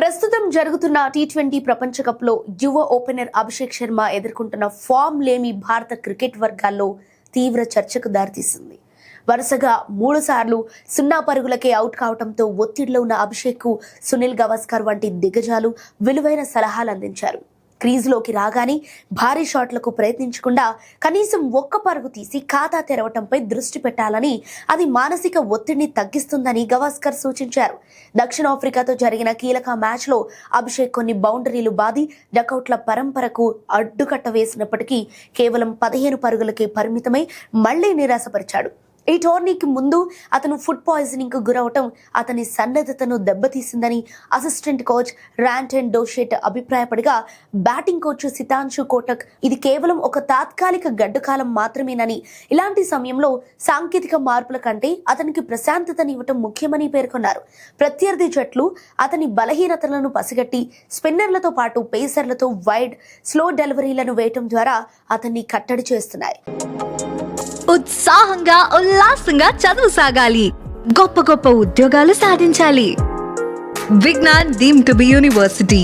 ప్రస్తుతం జరుగుతున్న టీ20 ప్రపంచ కప్ లో యువ ఓపెనర్ అభిషేక్ శర్మ ఎదుర్కొంటున్న ఫామ్ లేమి భారత క్రికెట్ వర్గాల్లో తీవ్ర చర్చకు దారితీసింది. వరుసగా 3 సార్లు 0 పరుగులకే అవుట్ కావడంతో ఒత్తిడిలో ఉన్న అభిషేక్ కు సునీల్ గవాస్కర్ వంటి దిగ్గజాలు విలువైన సలహాలు అందించారు. క్రీజులోకి రాగానే భారీ షాట్లకు ప్రయత్నించకుండా కనీసం 1 పరుగు తీసి ఖాతా తెరవటంపై దృష్టి పెట్టాలని, అది మానసిక ఒత్తిడిని తగ్గిస్తుందని గవాస్కర్ సూచించారు. దక్షిణాఫ్రికాతో జరిగిన కీలక మ్యాచ్లో అభిషేక్ కొన్ని బౌండరీలు బాది డకౌట్ల పరంపరకు అడ్డుకట్ట వేసినప్పటికీ కేవలం 15 పరుగులకే పరిమితమై మళ్లీ నిరాశపరిచాడు. ఈ టోర్నీకి ముందు అతను ఫుడ్ పాయిజనింగ్ కు గురవటం అతని సన్నద్ధతను దెబ్బతీసిందని అసిస్టెంట్ కోచ్ రాంటన్ డోషెట్ అభిప్రాయపడగా, బ్యాటింగ్ కోచ్ సితాంశు కోటక్ ఇది కేవలం ఒక తాత్కాలిక గడ్డుకాలం మాత్రమేనని, ఇలాంటి సమయంలో సాంకేతిక మార్పుల కంటే అతనికి ప్రశాంతతనివ్వటం ముఖ్యమని పేర్కొన్నారు. ప్రత్యర్థి జట్లు అతని బలహీనతలను పసిగట్టి స్పిన్నర్లతో పాటు పేసర్లతో వైడ్, స్లో డెలివరీలను వేయటం ద్వారా అతన్ని కట్టడి చేస్తున్నాయి. ఉత్సాహంగా ఉల్లాసంగా చదువు సాగాలి, గొప్ప గొప్ప ఉద్యోగాలు సాధించాలి. Vignan deemed to be university.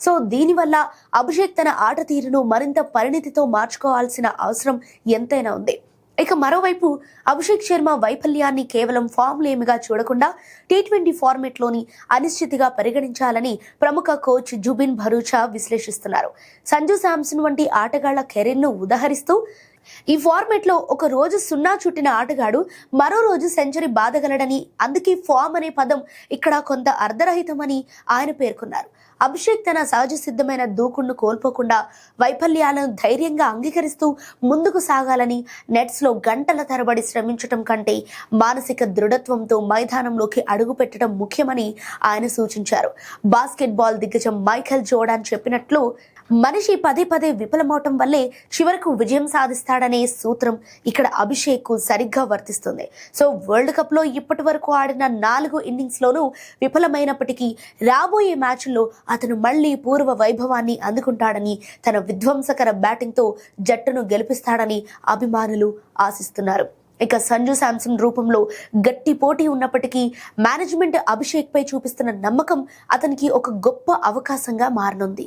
So దీనివల్ల అభిషేక్ తన ఆట తీరును మరింత పరిణితితో మార్చుకోవాల్సిన అవసరం ఎంతైనా ఉంది. ఇక మరోవైపు అభిషేక్ శర్మ వైఫల్యాన్ని కేవలం ఫామ్ లేమిగా చూడకుండా టీ20 ఫార్మెట్లోని అనిశ్చితిగా పరిగణించాలని ప్రముఖ కోచ్ జుబిన్ భరూచా విశ్లేషిస్తున్నారు. సంజు శాంసన్ వంటి ఆటగాళ్ల కెరీర్ను ఉదహరిస్తూ, ఈ ఫార్మెట్ లో ఒక రోజు 0 చుట్టిన ఆటగాడు మరో రోజు సెంచరీ బాదగలడని, అందుకే ఫామ్ అనే పదం ఇక్కడ కొంత అర్ధరహితమని ఆయన పేర్కొన్నారు. అభిషేక్ తన సహజ సిద్ధమైన దూకుడును కోల్పోకుండా వైఫల్యాలను ధైర్యంగా అంగీకరిస్తూ ముందుకు సాగాలని, నెట్స్ లో గంటల తరబడి శ్రమించటం కంటే మానసిక దృఢత్వంతో మైదానంలోకి అడుగు పెట్టడం ముఖ్యమని ఆయన సూచించారు. బాస్కెట్ బాల్ దిగ్గజం మైఖేల్ జోర్డాన్ చెప్పినట్లు, మనిషి పదే పదే విఫలమవటం వల్లే చివరకు విజయం సాధిస్తాడనే సూత్రం ఇక్కడ అభిషేక్ కు సరిగ్గా వర్తిస్తుంది. సో వరల్డ్ కప్ లో ఇప్పటి వరకు ఆడిన 4 ఇన్నింగ్స్ లోనూ విఫలమైనప్పటికీ రాబోయే మ్యాచ్ల్లో అతను మళ్లీ పూర్వ వైభవాన్ని అందుకుంటాడని, తన విధ్వంసకర బ్యాటింగ్ తో జట్టును గెలిపిస్తాడని అభిమానులు ఆశిస్తున్నారు. ఇక సంజు శాంసన్ రూపంలో గట్టి పోటీ ఉన్నప్పటికీ మేనేజ్మెంట్ అభిషేక్ పై చూపిస్తున్న నమ్మకం అతనికి ఒక గొప్ప అవకాశంగా మారనుంది.